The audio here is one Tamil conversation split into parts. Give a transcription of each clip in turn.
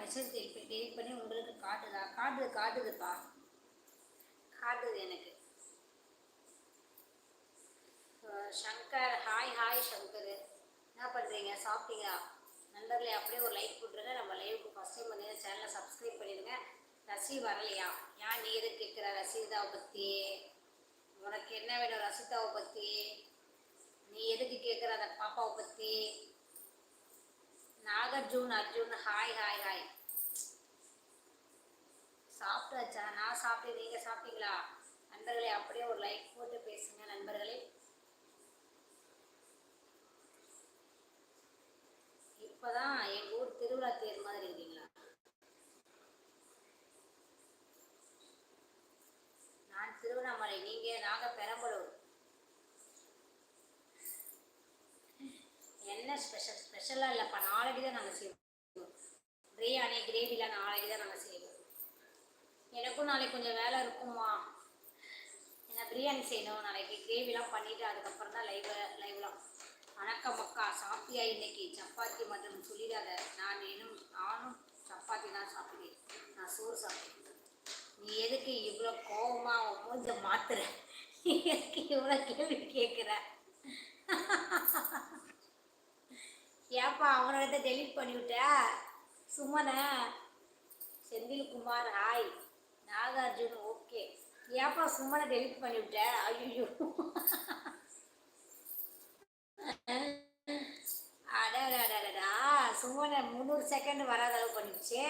மெசேஜ் டெலிட் பண்ணி உங்களுக்கு காட்டுதா? காட்டுதுப்பா, காட்டுது எனக்கு. சங்கர், ஹாய் சங்கர், என்ன பண்ணுறீங்க? சாப்பிட்டீங்களா? நண்பர்களே அப்படியே ஒரு லைக் போட்டுருங்க. நம்ம லைவுக்கு ஃபஸ்ட் டைம் வந்து சேனலை சப்ஸ்கிரைப் பண்ணிடுங்க. ரசி வரலையா? ஏன் நீ எது கேட்குற? ரசீதாவை பற்றி உனக்கு என்ன வேணும்? ரசிதாவை பற்றி நீ எதுக்கு கேட்குற? அந்த பாப்பாவை பற்றி. நாகார்ஜுன் அர்ஜுன், ஹாய். சாப்பிட்டாச்சா? நான் சாப்பிட்டேன். நீங்கள் சாப்பிட்டீங்களா? நண்பர்களே அப்படியே ஒரு லைக் போட்டு பேசுங்க நண்பர்களே. இப்போதான் எங்கள் ஊர் திருவிழா தேர் மாதிரி இருக்கீங்களா? நான் திருவண்ணாமலை, நீங்கள் நாங்கள் பெரம்பலூர். என்ன ஸ்பெஷலாக இல்லைப்பா, நாளைக்கு தான் நாங்கள் செய்வோம். பிரியாணி கிரேவிலாம் நாளைக்கு தான் நாங்கள் செய்வோம். எனக்கும் நாளைக்கு கொஞ்சம் வேலை இருக்குமா, ஏன்னா பிரியாணி செய்யணும் நாளைக்கு. கிரேவிலாம் பண்ணிவிட்டு அதுக்கப்புறம் தான் லைவ்லாம். வணக்கம் அக்கா, சாப்பிட்டியா? இன்னைக்கு சப்பாத்தி மட்டும் சொல்லிடாத. நானும் சப்பாத்தி தான் சாப்பிட்டேன். நான் சோறு சாப்பிட்டேன். நீ எதுக்கு இவ்வளோ கோபமாக மூஞ்ச மாத்துற? நீ எதுக்கு இவ்வளோ கேள்வி கேட்குற? ஏப்பா அவனோட டெலிட் பண்ணிவிட்ட? சுமனை, செந்தில்குமார் ஹாய், நாகார்ஜுன் ஓகே. ஏப்பா சுமனை டெலிட் பண்ணிவிட்ட? ஐயோ அடடா, சுமனை 300 செகண்ட் வராத அளவு பண்ணிடுச்சு.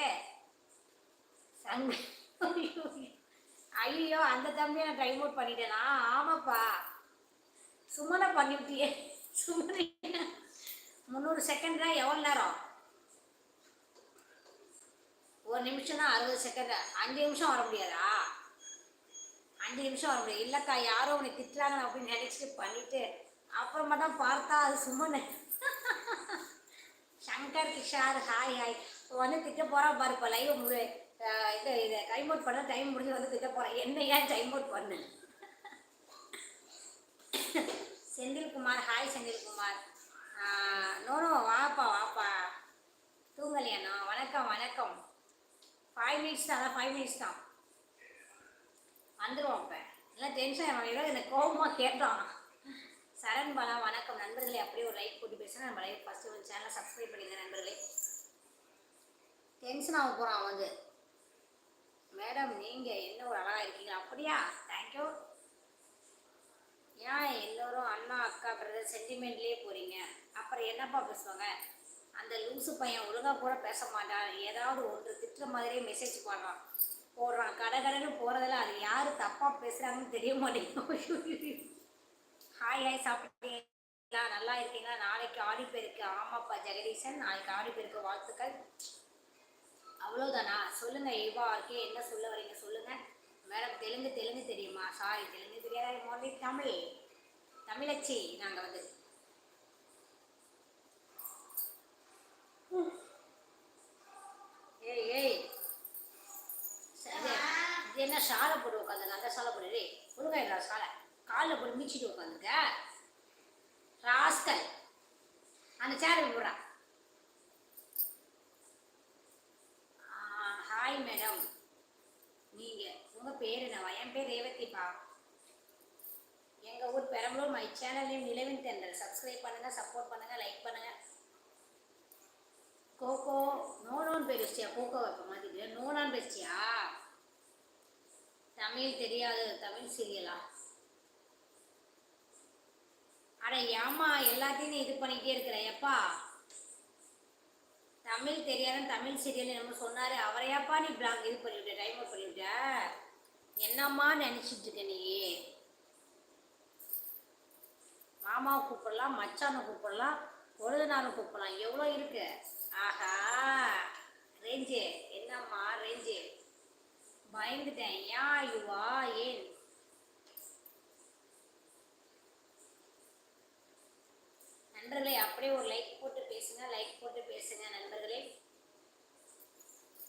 ஐயோ அந்த தம்பியை நான் டைம் அவுட் பண்ணிட்டேனா? ஆமாப்பா, சுமனை பண்ணிவிட்டியே. சுமனை 300 செகண்ட் தான். எவ்வளோ நேரம்? 1 நிமிஷம் தான். 60 செகண்ட். 5 நிமிஷம் வர முடியாதா? 5 நிமிஷம் வர முடியாது. இல்லைக்கா யாரோ உன்னை திட்டுறாங்க அப்படின்னு நினச்சிட்டு பண்ணிவிட்டு அப்புறமா தான் பார்த்தா அது சுமனை. சங்கர் கிஷார் ஹாய். வந்து திட்ட போகிறா பாரு. இப்போ லைவ் இதை டைம் அவுட் பண்ண டைம் முடிஞ்சு வந்து திட்ட போகிறேன். என்ன ஏன் டைம் அவுட் பண்ணு? செந்தில்குமார் ஹாய் செந்தில்குமார். நோனோ வாப்பா தூங்கலையாண்ணா? வணக்கம் 5 மினிட்ஸ் தான். அதான் 5 மினிட்ஸ் தான் வந்துடுவோம். இப்போ இல்லை டென்ஷன் ஏதோ எனக்கு கோபமாக கேட்டான். சரண் பாலா வணக்கம் நண்பர்களே. அப்படியே ஒரு லைக் போட்டு பேசுகிறேன். நம்ம லைவ் ஃபஸ்ட்டு ஒரு சேனலை சப்ஸ்கிரைப் பண்ணிடுங்க நண்பர்களே. டென்ஷன் ஆக போகிறான் வந்து. மேடம் நீங்கள் என்ன ஒரு அழகாக இருக்கீங்க. அப்படியா? தேங்க்யூ. ஏன் எல்லோரும் அண்ணா அக்கா பிரதர் சென்டிமெண்ட்லேயே போகிறீங்க? அப்புறம் என்னப்பா பேசுவாங்க? அந்த லூசு பையன் ஒழுங்காக கூட பேச மாட்டான். ஏதாவது ஒன்று திட்டுற மாதிரியே மெசேஜ் போடுறான். கடன்னு போகிறதில்ல. அது யார் தப்பாக பேசுகிறாங்கன்னு தெரிய மாட்டேங்குது. ஹாய் சாப்பிட்டீங்களா? நல்லா இருக்கீங்களா? நாளைக்கு ஆடிப்பெருக்கு. ஆமாப்பா ஜெகதீசன், நாளைக்கு ஆடிப்பெருக்கு வாழ்த்துக்கள். அவ்வளோதானா? சொல்லுங்கள் ஈவா இருக்கே, என்ன சொல்ல வரீங்க சொல்லுங்கள். மேடம் தெலுங்கு தெரியுமா? சாரி தெலுங்கு தெரியாத. மோடி தமிழச்சி. நாங்கள் வந்து ஏய் இது என்ன ஷாலை போட்டு உட்காந்து? அந்த ஷாலை போட்டு ஒழுங்காயிடா. ஷாலை காலில் போட்டு மிச்சிட்டு உட்காந்துக்க ராஸ்கல். அந்த சேர் போடுறா. ஹாய் மேடம், நீங்கள் உங்கள் பேர் என்னவா? என் பேர் ரேவதிப்பா. எங்கள் ஊர் பெரம்பலூர். மை சேனல்லையும் நிலவின் தென்றல். சப்ஸ்கிரைப் பண்ணுங்கள், சப்போர்ட் பண்ணுங்கள், லைக் பண்ணுங்கள். கோகோ நோனான்னு பேர் வச்சியா? கோகோ இப்போ மாதிரி நோனான்னு பேசியா? தமிழ் தெரியாது. தமிழ் சீரியலா? அட ஏம்மா எல்லாத்தையும் இது பண்ணிக்கிட்டே இருக்கிற? எப்பா தமிழ் தெரியாதுன்னு தமிழ் சீரியல் என்னமோ சொன்னார். அவரையாப்பா நீ பிளாக் இது பண்ணிவிட்ட, டைம் அவுட் பண்ணிவிட்ட? என்னம்மா நினச்சிட்டு இருக்க நீ? மாமாவை கூப்பிடலாம், மச்சானை கூப்பிடலாம், கொழுதனாரை கூப்பிடலாம். எவ்வளோ இருக்கு? ஆஹா ரேஞ்சு. என்னம்மா ரேஞ்சு? பயந்துட்டேன். ஏன்? நண்பர்களே அப்படியே ஒரு லைக் போட்டு பேசுங்க நண்பர்களே.